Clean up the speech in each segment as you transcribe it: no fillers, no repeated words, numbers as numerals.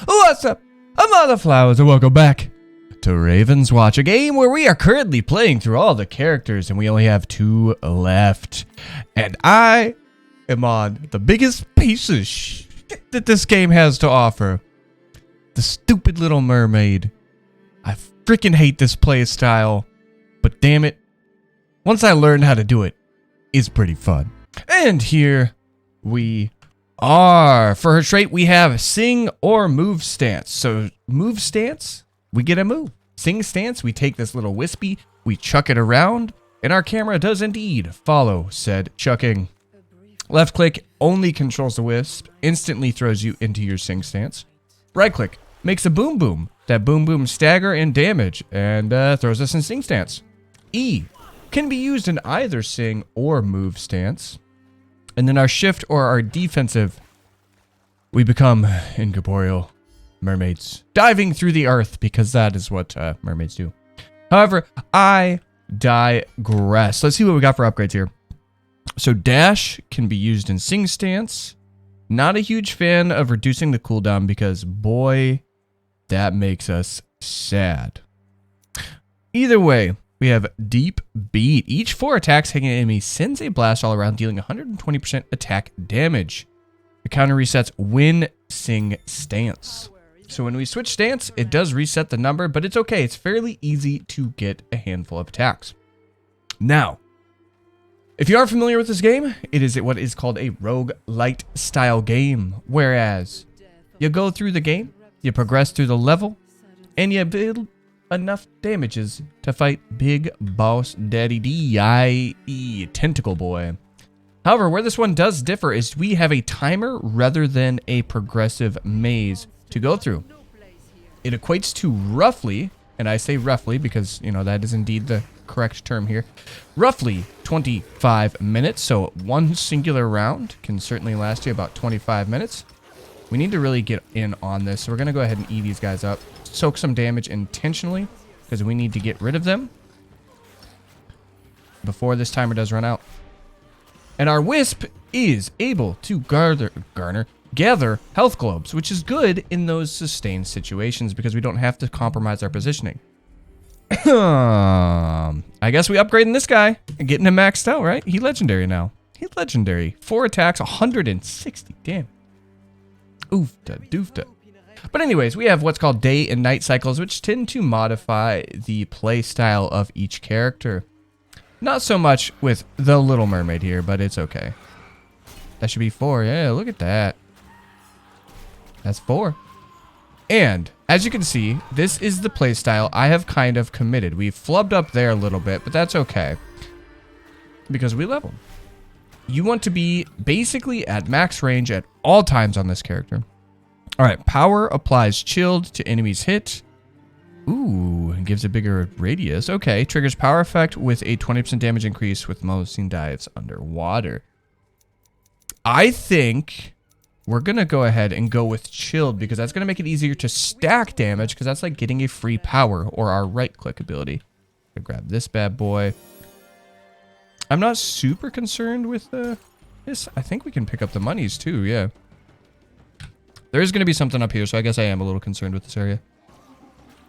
What's up? I'm on the flowers and welcome back to Ravenswatch, a game where we are currently playing through all the characters and we only have 2 left. And I am on the biggest piece of shit that this game has to offer. The stupid little mermaid. I freaking hate this play style, but damn it, once I learned how to do it, it's pretty fun. And here we are. For her trait, we have sing or move stance. So move stance, we get a move. Sing stance, we take this little wispy, we chuck it around, and our camera does indeed follow said chucking. Left click only controls the wisp, instantly throws you into your sing stance. Right click makes a boom boom. That boom boom stagger and damage, and throws us in sing stance. E can be used in either sing or move stance. And then our shift or our defensive, we become incorporeal mermaids, diving through the earth, because that is what mermaids do. However, I digress. Let's see what we got for upgrades here. So dash can be used in sing stance. Not a huge fan of reducing the cooldown because, boy, that makes us sad. Either way, we have deep beat. Each 4 attacks hitting an enemy sends a blast all around, dealing 120% attack damage. The counter resets when sing stance. So when we switch stance, it does reset the number, but it's okay. It's fairly easy to get a handful of attacks. Now, if you aren't familiar with this game, it is what is called a roguelike style game, whereas you go through the game, you progress through the level, and you build enough damages to fight Big Boss Daddy D, i.e. Tentacle Boy. However, where this one does differ is we have a timer rather than a progressive maze to go through. It equates to roughly, and I say roughly because, you know, that is indeed the correct term here, roughly 25 minutes. So one singular round can certainly last you about 25 minutes. We need to really get in on this. So we're going to go ahead and E these guys up. Soak some damage intentionally because we need to get rid of them before this timer does run out. And our wisp is able to gather health globes, which is good in those sustained situations because we don't have to compromise our positioning. I guess we upgrading this guy and getting him maxed out, right? He's legendary now. He's legendary. 4 attacks, 160. Damn. Oofta doofta. But anyways, we have what's called day and night cycles, which tend to modify the play style of each character. Not so much with the Little Mermaid here, but it's okay. That should be 4. Yeah, look at that. That's 4. And as you can see, this is the play style I have kind of committed. We've flubbed up there a little bit, but that's okay because we level. You want to be basically at max range at all times on this character. All right, power applies chilled to enemies hit. Ooh, and gives a bigger radius. Okay, triggers power effect with a 20% damage increase with Melusine dives underwater. I think we're going to go ahead and go with chilled because that's going to make it easier to stack damage because that's like getting a free power or our right click ability. I'll grab this bad boy. I'm not super concerned with this. I think we can pick up the monies too, yeah. There is going to be something up here, so I guess I am a little concerned with this area.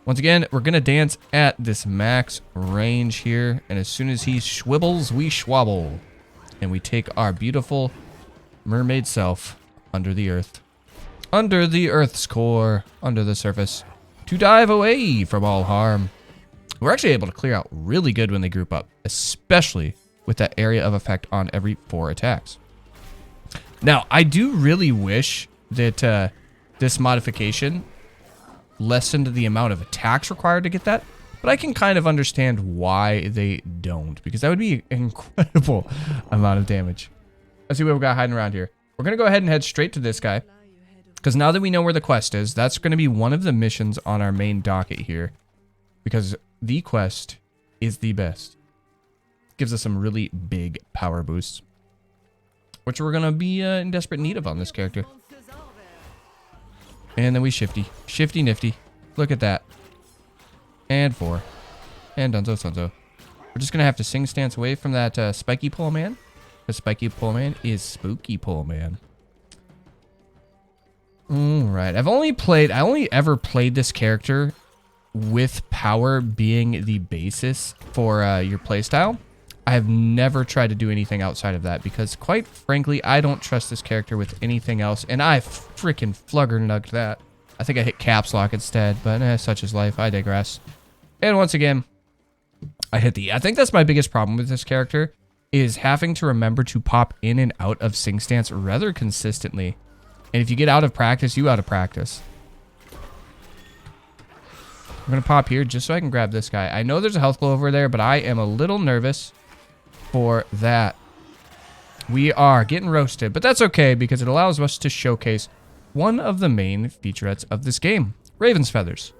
Once again, we're going to dance at this max range here. And as soon as he swivels, we schwabble. And we take our beautiful mermaid self under the earth. Under the earth's core, under the surface, to dive away from all harm. We're actually able to clear out really good when they group up, especially with that area of effect on every 4 attacks. Now, I do really wish that this modification lessened the amount of attacks required to get that, but I can kind of understand why they don't, because that would be an incredible amount of damage. Let's see what we got hiding around here. We're going to go ahead and head straight to this guy, because now that we know where the quest is, that's going to be one of the missions on our main docket here, because the quest is the best. Gives us some really big power boosts, which we're going to be in desperate need of on this character. And then we shifty nifty. Look at that. And 4. And dunzo sunzo. We're just going to have to sing stance away from that spiky pole man. The spiky pole man is spooky pole man. Alright, I only ever played this character with power being the basis for your playstyle. I have never tried to do anything outside of that because, quite frankly, I don't trust this character with anything else, and I freaking flugger-nugged that. I think I hit caps lock instead, but such is life. I digress. And once again, I hit the... I think that's my biggest problem with this character, is having to remember to pop in and out of sync stance rather consistently. And if you get out of practice, you out of practice. I'm going to pop here just so I can grab this guy. I know there's a health glow over there, but I am a little nervous for that. We are getting roasted, but that's okay because it allows us to showcase one of the main featurettes of this game, Raven's Feathers.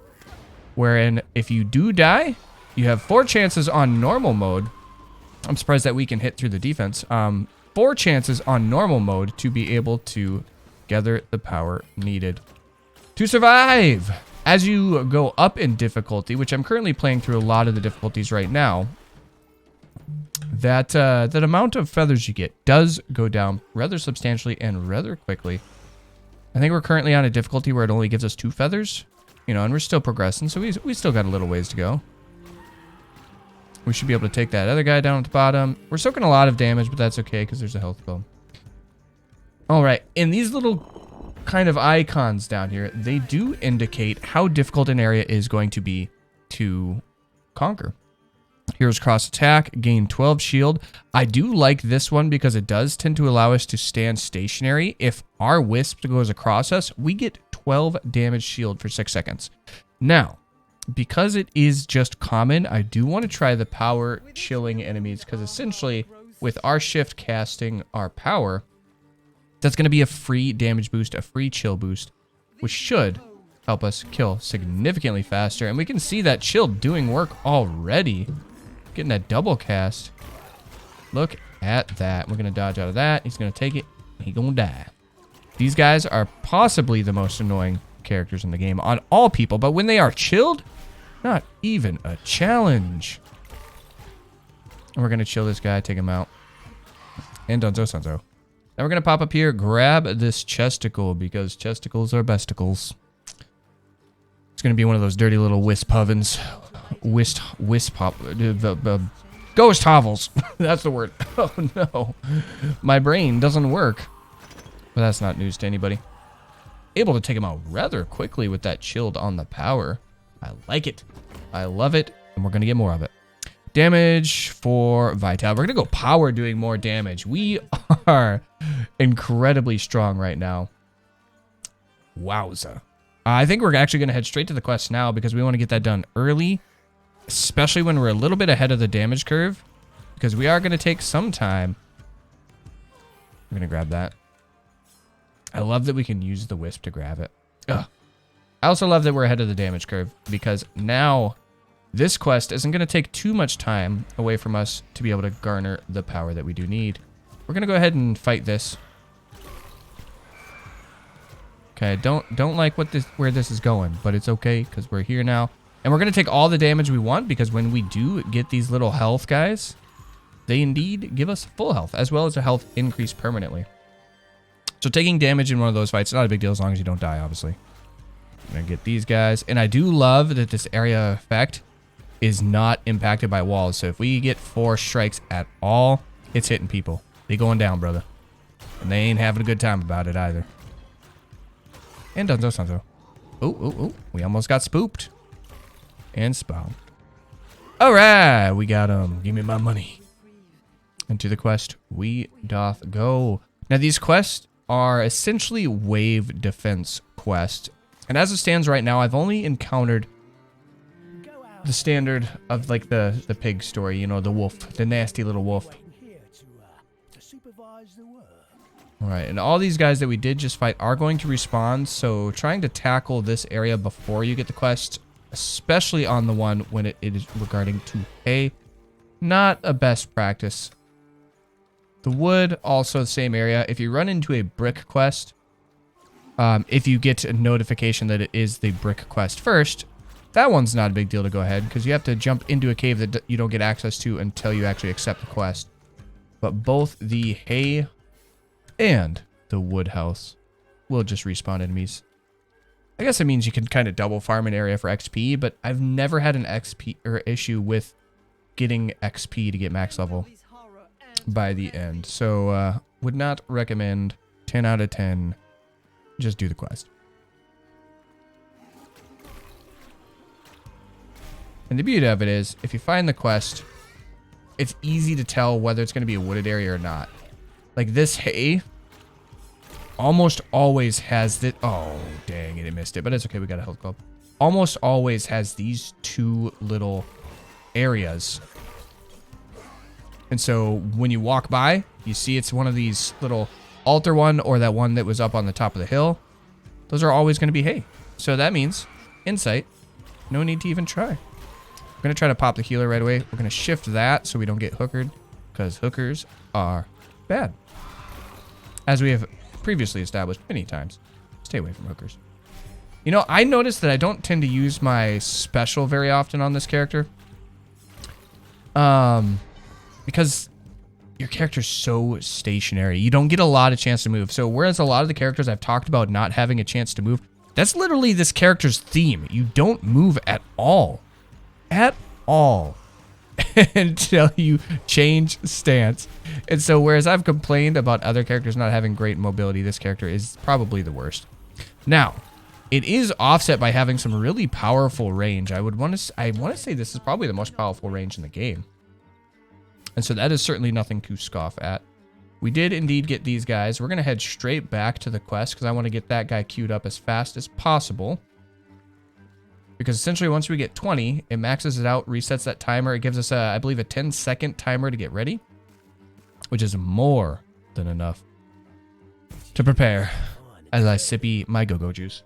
Wherein, if you do die, you have 4 chances on normal mode. I'm surprised that we can hit through the defense. 4 chances on normal mode to be able to gather the power needed to survive. As you go up in difficulty, which I'm currently playing through a lot of the difficulties right now, that amount of feathers you get does go down rather substantially and rather quickly. I think we're currently on a difficulty where it only gives us 2 feathers, you know, and we're still progressing, so we still got a little ways to go. We should be able to take that other guy down at the bottom. We're soaking a lot of damage, but that's okay because there's a health glow. All right, and these little kind of icons down here, they do indicate how difficult an area is going to be to conquer. Here's cross attack, gain 12 shield. I do like this one because it does tend to allow us to stand stationary. If our wisp goes across us, we get 12 damage shield for 6 seconds. Now, because it is just common, I do want to try the power chilling enemies because essentially with our shift casting our power, that's going to be a free damage boost, a free chill boost, which should help us kill significantly faster. And we can see that chill doing work already. Getting that double cast. Look at that. We're going to dodge out of that. He's going to take it. He's going to die. These guys are possibly the most annoying characters in the game on all people, but when they are chilled, not even a challenge. And we're going to chill this guy, take him out. And Dunzo. Now we're going to pop up here, grab this chesticle, because chesticles are besticles. It's going to be one of those dirty little wisp ovens. Ghost hovels. That's the word. Oh no. My brain doesn't work. But that's not news to anybody. Able to take him out rather quickly with that chilled on the power. I like it. I love it. And we're going to get more of it. Damage for Vital. We're going to go power doing more damage. We are incredibly strong right now. Wowza. I think we're actually going to head straight to the quest now because we want to get that done early. Especially when we're a little bit ahead of the damage curve. Because we are going to take some time. We're going to grab that. I love that we can use the wisp to grab it. Ugh. I also love that we're ahead of the damage curve. Because now this quest isn't going to take too much time away from us to be able to garner the power that we do need. We're going to go ahead and fight this. Okay, don't like where this is going, but it's okay because we're here now. And we're going to take all the damage we want because when we do get these little health guys, they indeed give us full health as well as a health increase permanently. So taking damage in one of those fights is not a big deal as long as you don't die, obviously. I'm going to get these guys. And I do love that this area effect is not impacted by walls. So if we get 4 strikes at all, it's hitting people. They going down, brother. And they ain't having a good time about it either. And Dunzo. Oh. We almost got spooked. And spawned. Alright, we got him. Give me my money. And to the quest, we doth go. Now, these quests are essentially wave defense quests. And as it stands right now, I've only encountered the standard of like the pig story, you know, the wolf, the nasty little wolf. Alright, and all these guys that we did just fight are going to respawn, so trying to tackle this area before you get the quest, especially on the one when it is regarding to hay, not a best practice. The wood, also the same area. If you run into a brick quest, if you get a notification that it is the brick quest first, that one's not a big deal to go ahead, because you have to jump into a cave that you don't get access to until you actually accept the quest. But both the hay and the wood house will just respawn enemies. I guess it means you can kind of double farm an area for XP, but I've never had an XP or issue with getting XP to get max level by the end. So would not recommend. 10 out of 10. Just do the quest. And the beauty of it is, if you find the quest, it's easy to tell whether it's going to be a wooded area or not. Like this hay almost always has this. Oh, dang it, it missed it. But it's okay, we got a health club. Almost always has these two little areas. And so when you walk by, you see it's one of these little altar one or that one that was up on the top of the hill. Those are always going to be hay. So that means insight. No need to even try. We're going to try to pop the healer right away. We're going to shift that so we don't get hookered, because hookers are bad. As we have previously established many times. Stay away from hookers. You know, I noticed that I don't tend to use my special very often on this character. Because your character's so stationary. You don't get a lot of chance to move. So whereas a lot of the characters I've talked about not having a chance to move, that's literally this character's theme. You don't move at all. At all. Until you change stance. And so whereas I've complained about other characters not having great mobility, this character is probably the worst. Now, it is offset by having some really powerful range. I want to say this is probably the most powerful range in the game. And so that is certainly nothing to scoff at. We did indeed get these guys. We're going to head straight back to the quest because I want to get that guy queued up as fast as possible. Because essentially once we get 20, it maxes it out, resets that timer. It gives us, I believe, a 10-second timer to get ready, which is more than enough to prepare as I sippy my go-go juice.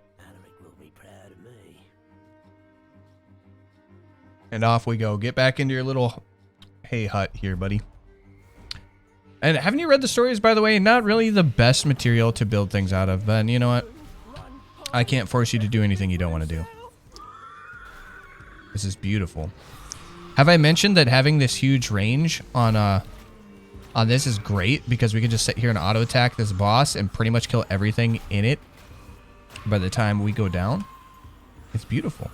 And off we go. Get back into your little hay hut here, buddy. And haven't you read the stories, by the way? Not really the best material to build things out of, but you know what? I can't force you to do anything you don't want to do. This is beautiful. Have I mentioned that having this huge range on this is great because we can just sit here and auto attack this boss and pretty much kill everything in it by the time we go down? It's beautiful.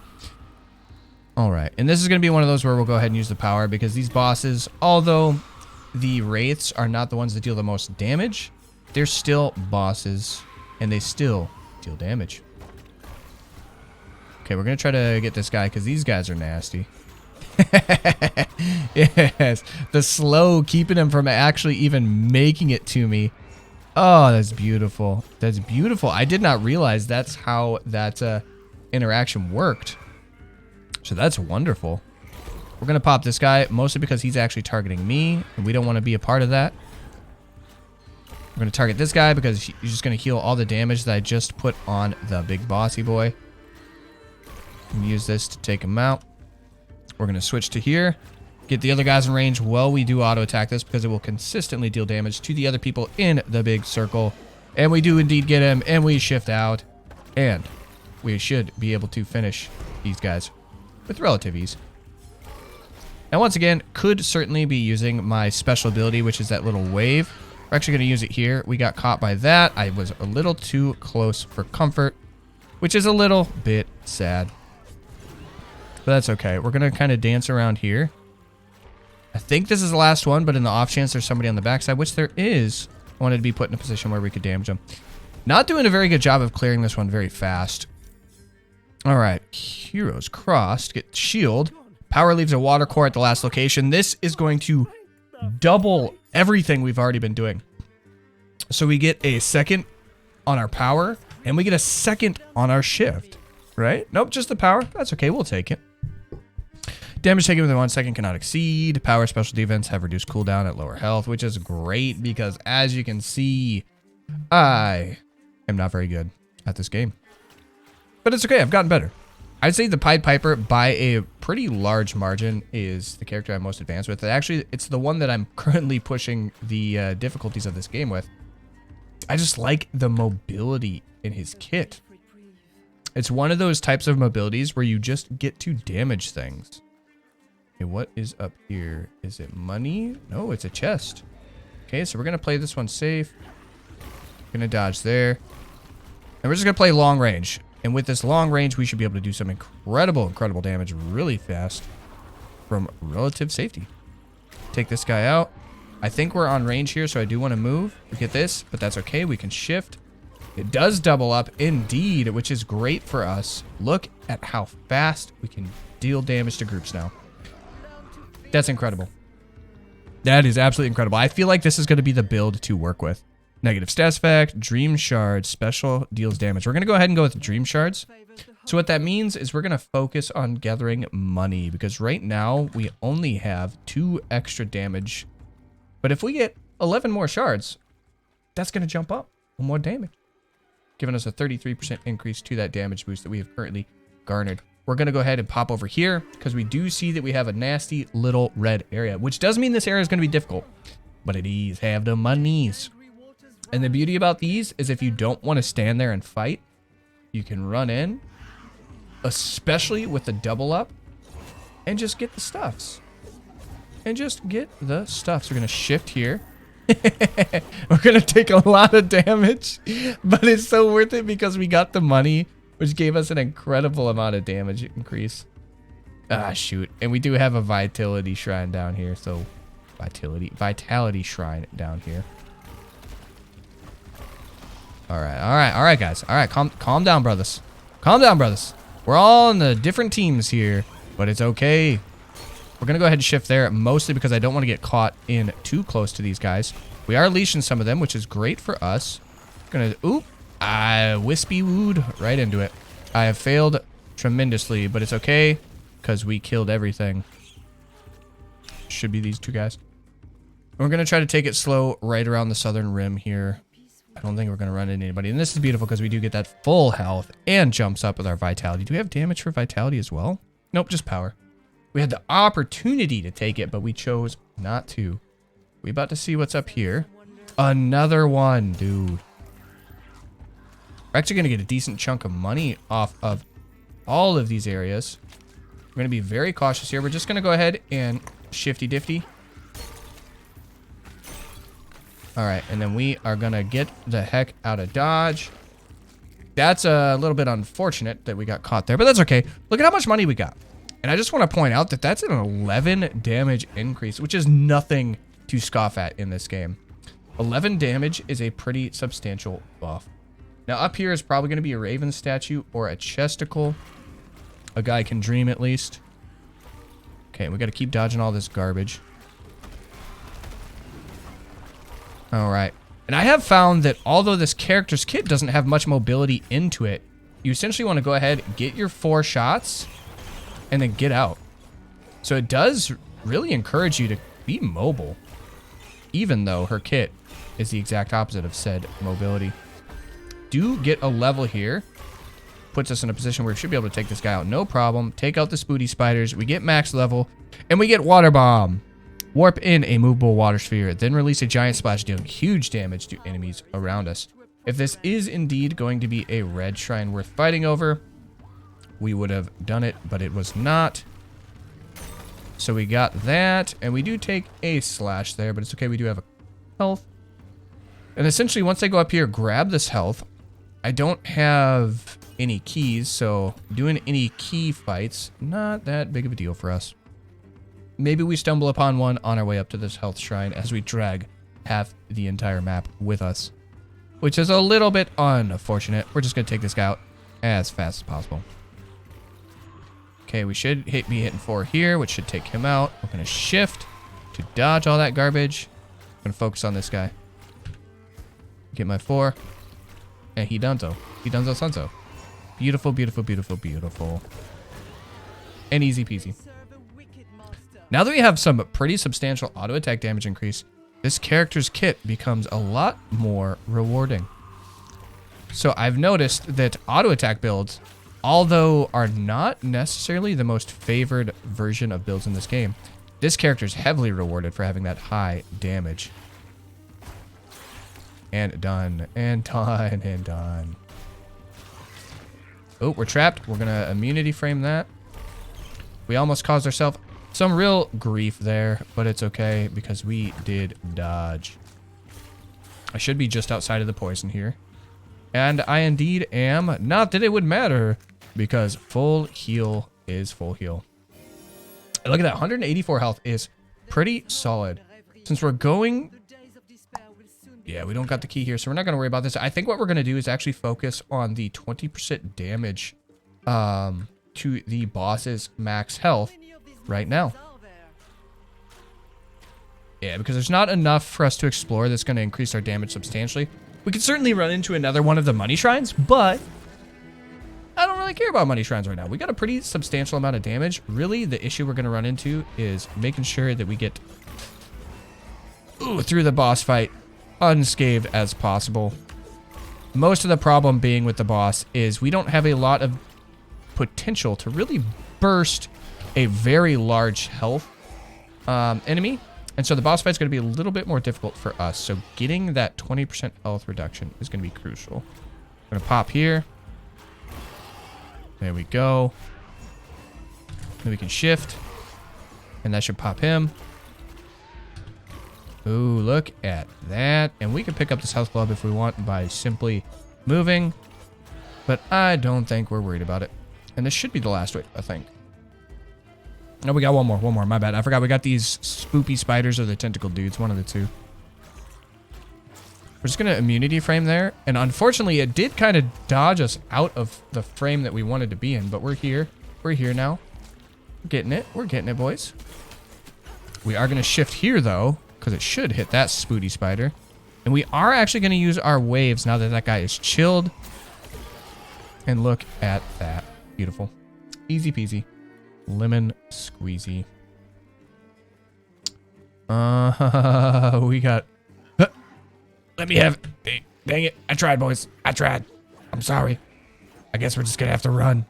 All right, and this is going to be one of those where we'll go ahead and use the power because these bosses, although the wraiths are not the ones that deal the most damage, they're still bosses and they still deal damage. Okay, we're going to try to get this guy because these guys are nasty. Yes, the slow keeping him from actually even making it to me. Oh, that's beautiful. That's beautiful. I did not realize that's how that interaction worked. So that's wonderful. We're going to pop this guy, mostly because he's actually targeting me, and we don't want to be a part of that. We're going to target this guy because he's just going to heal all the damage that I just put on the big bossy boy. And use this to take him out. We're going to switch to here. Get the other guys in range while we do auto attack this because it will consistently deal damage to the other people in the big circle. And we do indeed get him, and we shift out. And we should be able to finish these guys with relative ease. Now once again, could certainly be using my special ability, which is that little wave. We're actually going to use it here. We got caught by that. I was a little too close for comfort, which is a little bit sad. But that's okay. We're going to kind of dance around here. I think this is the last one, but in the off chance there's somebody on the backside, which there is, I wanted to be put in a position where we could damage them. Not doing a very good job of clearing this one very fast. All right, heroes crossed. Get shield. Power leaves a water core at the last location. This is going to double everything we've already been doing. So we get a second on our power, and we get a second on our shift. Right? Nope, just the power. That's okay. We'll take it. Damage taken within 1 second cannot exceed. Power special defense have reduced cooldown at lower health, which is great because, as you can see, I am not very good at this game. But it's okay. I've gotten better. I'd say the Pied Piper, by a pretty large margin, is the character I'm most advanced with. Actually, it's the one that I'm currently pushing the difficulties of this game with. I just like the mobility in his kit. It's one of those types of mobilities where you just get to damage things. Okay, what is up here? Is it money? No, it's a chest. Okay, so we're going to play this one safe. We're going to dodge there. And we're just going to play long range. And with this long range, we should be able to do some incredible damage really fast from relative safety. Take this guy out. I think we're on range here, so I do want to move. We get this, but that's okay. We can shift. It does double up indeed, which is great for us. Look at how fast we can deal damage to groups now. That's incredible. That is absolutely incredible. I feel like this is going to be the build to work with. Negative stats effect, dream shards, special deals damage. We're going to go ahead and go with dream shards. So what that means is we're going to focus on gathering money because right now we only have 2 extra damage. But if we get 11 more shards, that's going to jump up 1 more damage, giving us a 33% increase to that damage boost that we have currently garnered. We're going to go ahead and pop over here because we do see that we have a nasty little red area, which does mean this area is going to be difficult, but it is have the monies. And the beauty about these is if you don't want to stand there and fight, you can run in, especially with the double up, and just get the stuffs. So we're going to shift here. We're going to take a lot of damage, but it's so worth it because we got the money, which gave us an incredible amount of damage increase. Ah, shoot. And we do have a vitality shrine down here, so vitality shrine down here. All right, guys. All right, calm down, brothers. Calm down, brothers. We're all on the different teams here, but it's okay. We're going to go ahead and shift there, mostly because I don't want to get caught in too close to these guys. We are leashing some of them, which is great for us. Gonna, oop, I wispy wooed right into it. I have failed tremendously, but it's okay because we killed everything. Should be these 2 guys. We're going to try to take it slow right around the southern rim here. I don't think we're going to run into anybody. And this is beautiful because we do get that full health and jumps up with our vitality. Do we have damage for vitality as well? Nope, just power. We had the opportunity to take it, but we chose not to. We about to see what's up here. Another one, dude. We're actually going to get a decent chunk of money off of all of these areas. We're going to be very cautious here. We're just going to go ahead and shifty difty. All right, and then we are going to get the heck out of dodge. That's a little bit unfortunate that we got caught there, but that's okay. Look at how much money we got. And I just want to point out that that's an 11 damage increase, which is nothing to scoff at in this game. 11 damage is a pretty substantial buff. Now up here is probably going to be a Raven statue or a chesticle. A guy can dream at least. Okay, we got to keep dodging all this garbage. All right. And I have found that although this character's kit doesn't have much mobility into it, you essentially want to go ahead, get your 4 shots, and then get out. So it does really encourage you to be mobile, even though her kit is the exact opposite of said mobility. Do get a level here. Puts us in a position where we should be able to take this guy out. No problem. Take out the spooty spiders. We get max level, and we get water bomb. Warp in a movable water sphere, then release a giant splash dealing huge damage to enemies around us. If this is indeed going to be a red shrine worth fighting over, we would have done it, but it was not. So we got that, and we do take a slash there, but it's okay. We do have a health. And essentially, once they go up here, grab this health. I don't have any keys, so doing any key fights, not that big of a deal for us. Maybe we stumble upon one on our way up to this health shrine as we drag half the entire map with us, which is a little bit unfortunate. We're just going to take this guy out as fast as possible. Okay, we should be hitting 4 here, which should take him out. We're going to shift to dodge all that garbage. I'm going to focus on this guy. Get my 4. And he done so. He done so, son so. Beautiful, beautiful, beautiful, beautiful. And easy peasy. Now that we have some pretty substantial auto attack damage increase, this character's kit becomes a lot more rewarding. So I've noticed that auto attack builds, although are not necessarily the most favored version of builds in this game, this character is heavily rewarded for having that high damage. And done, and done, and done. Oh, we're trapped. We're going to immunity frame that. We almost caused ourselves some real grief there, but it's okay because we did dodge. I should be just outside of the poison here. And I indeed am. Not that it would matter, because full heal is full heal. And look at that, 184 health is pretty solid. Since we're going... Yeah, we don't got the key here, so we're not going to worry about this. I think what we're going to do is actually focus on the 20% damage to the boss's max health right now. Yeah, because there's not enough for us to explore that's going to increase our damage substantially. We could certainly run into another one of the money shrines, but I don't really care about money shrines right now. We got a pretty substantial amount of damage. Really, the issue we're going to run into is making sure that we get through the boss fight unscathed as possible. Most of the problem being with the boss is we don't have a lot of potential to really burst a very large health enemy. And so the boss fight's going to be a little bit more difficult for us. So getting that 20% health reduction is going to be crucial. I'm going to pop here. There we go. Then we can shift. And that should pop him. Ooh, look at that. And we can pick up this health club if we want by simply moving. But I don't think we're worried about it. And this should be the last wave, I think. No, we got one more, my bad. I forgot we got these spoopy spiders or the tentacle dudes, one of the two. We're just gonna immunity frame there. And unfortunately, it did kind of dodge us out of the frame that we wanted to be in, but we're here. We're here now. We're getting it, boys. We are gonna shift here though, because it should hit that spooty spider. And we are actually gonna use our waves now that that guy is chilled. And look at that. Beautiful. Easy peasy. Lemon squeezy. We got... Let me have it. Dang it. I tried, boys. I tried. I'm sorry. I guess we're just gonna have to run.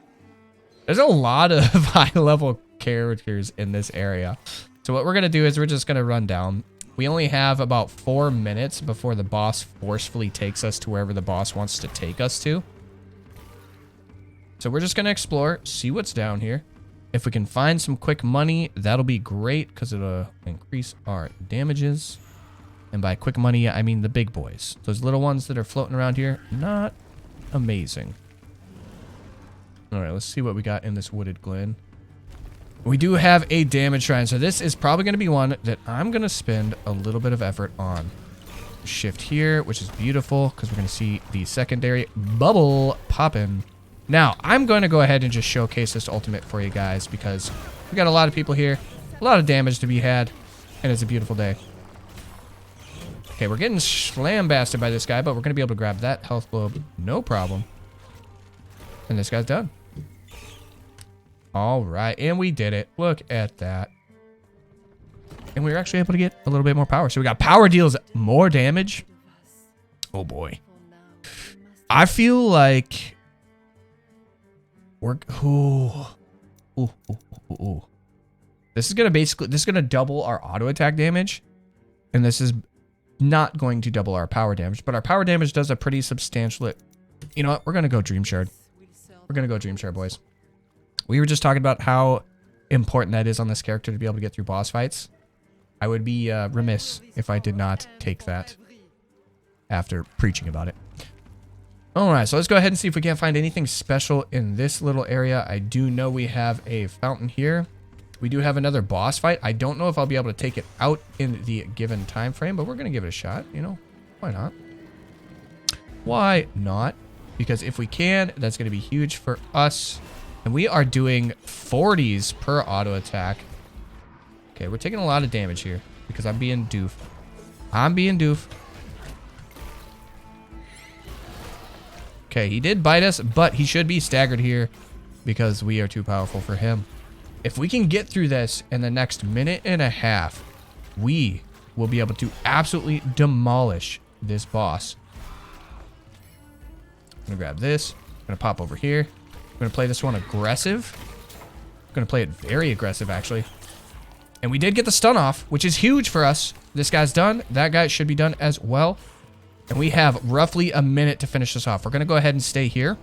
There's a lot of high-level characters in this area. So what we're gonna do is we're just gonna run down. We only have about 4 minutes before the boss forcefully takes us to wherever the boss wants to take us to. So we're just gonna explore, see what's down here. If we can find some quick money, that'll be great because it'll increase our damages. And by quick money, I mean the big boys. Those little ones that are floating around here, not amazing. All right, let's see what we got in this wooded glen. We do have a damage shrine, so this is probably going to be one that I'm going to spend a little bit of effort on. Shift here, which is beautiful because we're going to see the secondary bubble popping. Now, I'm going to go ahead and just showcase this ultimate for you guys because we got a lot of people here, a lot of damage to be had, and it's a beautiful day. Okay, we're getting slam-basted by this guy, but we're going to be able to grab that health globe, no problem. And this guy's done. All right, and we did it. Look at that. And we were actually able to get a little bit more power. So we got power deals more damage. Oh, boy. I feel like... We're This is gonna double our auto attack damage, and this is not going to double our power damage, but our power damage does a pretty substantial. You know what? We're gonna go Dream Shard. We're gonna go Dream Shard, boys. We were just talking about how important that is on this character to be able to get through boss fights. I would be remiss if I did not take that after preaching about it. Alright, so let's go ahead and see if we can't find anything special in this little area. I do know we have a fountain here. We do have another boss fight. I don't know if I'll be able to take it out in the given time frame, but we're going to give it a shot. You know, why not? Why not? Because if we can, that's going to be huge for us. And we are doing 40s per auto attack. Okay, we're taking a lot of damage here because I'm being doof. I'm being doof. Okay, he did bite us, but he should be staggered here because we are too powerful for him. If we can get through this in the next minute and a half, we will be able to absolutely demolish this boss. I'm going to grab this. I'm going to pop over here. I'm going to play this one aggressive. I'm going to play it very aggressive, actually. And we did get the stun off, which is huge for us. This guy's done. That guy should be done as well. And we have roughly a minute to finish this off. We're going to go ahead and stay here.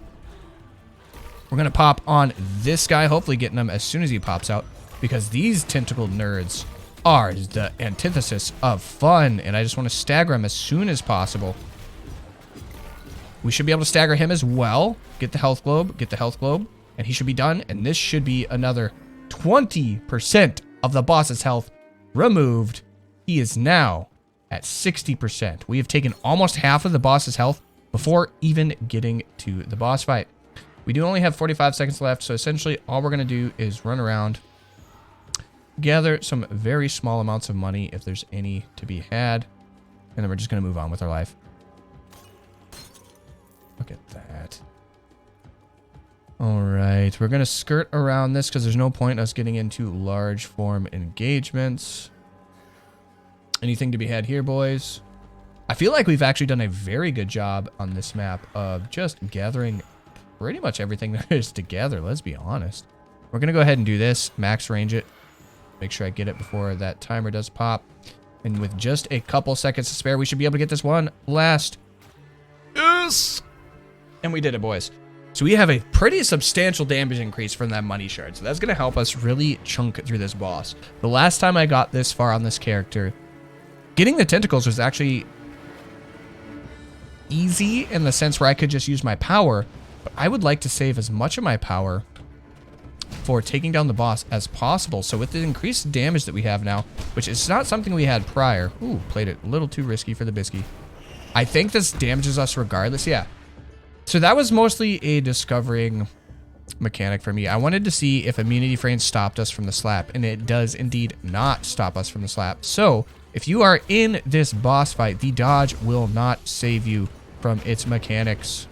We're going to pop on this guy, hopefully getting him as soon as he pops out. Because these tentacled nerds are the antithesis of fun. And I just want to stagger him as soon as possible. We should be able to stagger him as well. Get the health globe, and he should be done. And this should be another 20% of the boss's health removed. He is now at 60%. We have taken almost half of the boss's health before even getting to the boss fight. We do only have 45 seconds left, so essentially all we're going to do is run around, gather some very small amounts of money if there's any to be had, and then we're just going to move on with our life. Look at that. All right, we're going to skirt around this because there's no point in us getting into large form engagements. Anything to be had here, boys? I feel like we've actually done a very good job on this map of just gathering pretty much everything there is to gather, let's be honest. We're going to go ahead and do this, max range it, make sure I get it before that timer does pop. And with just a couple seconds to spare, we should be able to get this one last. Yes! And we did it, boys. So we have a pretty substantial damage increase from that money shard. So that's going to help us really chunk through this boss. The last time I got this far on this character, getting the tentacles was actually easy in the sense where I could just use my power. But I would like to save as much of my power for taking down the boss as possible. So with the increased damage that we have now, which is not something we had prior. Ooh, played it a little too risky for the biscuit. I think this damages us regardless. Yeah. So that was mostly a discovering mechanic for me. I wanted to see if immunity frames stopped us from the slap, and it does indeed not stop us from the slap. So if you are in this boss fight, the dodge will not save you from its mechanics.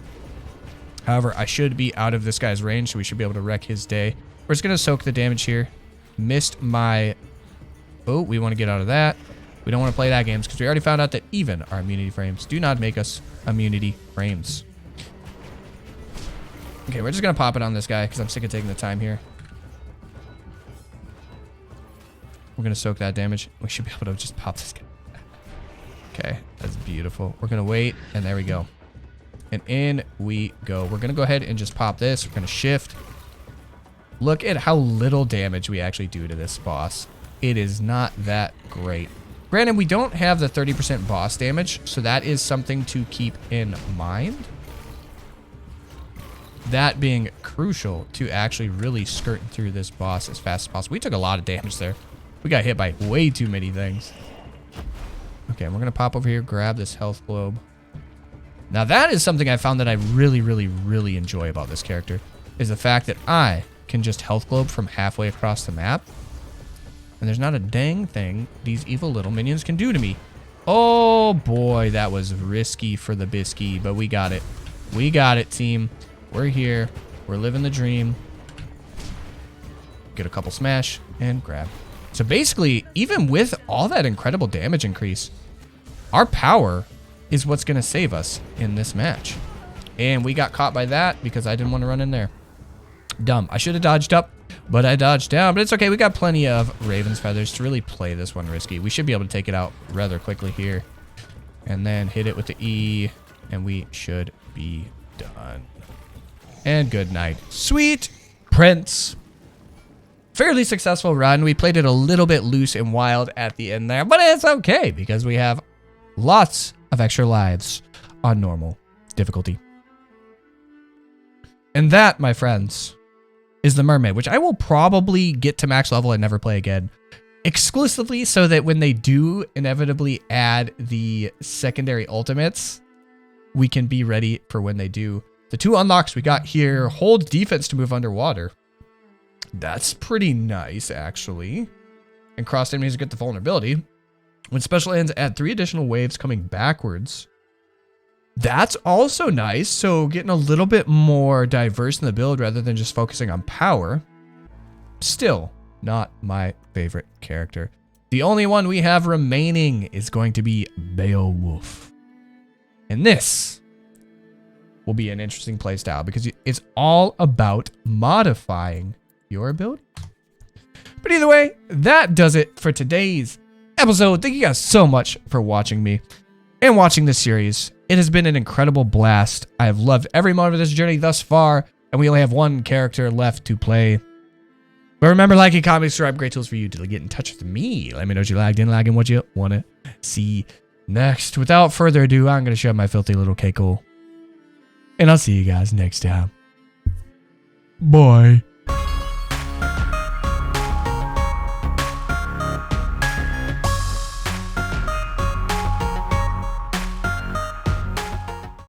However, I should be out of this guy's range, so we should be able to wreck his day. We're just going to soak the damage here. Missed my... Oh, we want to get out of that. We don't want to play that games because we already found out that even our immunity frames do not make us immunity frames. Okay, we're just going to pop it on this guy because I'm sick of taking the time here. We're going to soak that damage. We should be able to just pop this guy. Okay, that's beautiful. We're going to wait, and there we go. And in we go. We're going to go ahead and just pop this. We're going to shift. Look at how little damage we actually do to this boss. It is not that great. Granted, we don't have the 30% boss damage, so that is something to keep in mind. That being crucial to actually really skirt through this boss as fast as possible. We took a lot of damage there. We got hit by way too many things. Okay, we're going to pop over here, grab this health globe. Now that is something I found that I really enjoy about this character, is the fact that I can just health globe from halfway across the map. And there's not a dang thing these evil little minions can do to me. Oh boy, that was risky for the biscuit, but we got it. We got it, team. We're here. We're living the dream. Get a couple smash and grab. So basically, even with all that incredible damage increase, our power is what's going to save us in this match. And we got caught by that because I didn't want to run in there. Dumb. I should have dodged up, but I dodged down. But it's okay. We got plenty of Raven's Feathers to really play this one risky. We should be able to take it out rather quickly here. And then hit it with the E, and we should be done. And good night. Sweet Prince. Fairly successful run. We played it a little bit loose and wild at the end there, but it's okay because we have lots of extra lives on normal difficulty. And that, my friends, is the mermaid, which I will probably get to max level and never play again. Exclusively so that when they do inevitably add the secondary ultimates, we can be ready for when they do. The two unlocks we got here, hold defense to move underwater. That's pretty nice, actually. And crossed enemies get the vulnerability. When special ends, add 3 additional waves coming backwards. That's also nice. So getting a little bit more diverse in the build rather than just focusing on power. Still not my favorite character. The only one we have remaining is going to be Beowulf. And this will be an interesting playstyle because it's all about modifying your ability. But either way, that does it for today's episode. Thank you guys so much for watching me and watching this series. It has been an incredible blast. I have loved every moment of this journey thus far, and we only have one character left to play. But remember, like and comment, subscribe, great tools for you to get in touch with me. Let me know what you liked, didn't like, and what you want to see next. Without further ado, I'm going to show my filthy little cake hole. and I'll see you guys next time. Bye.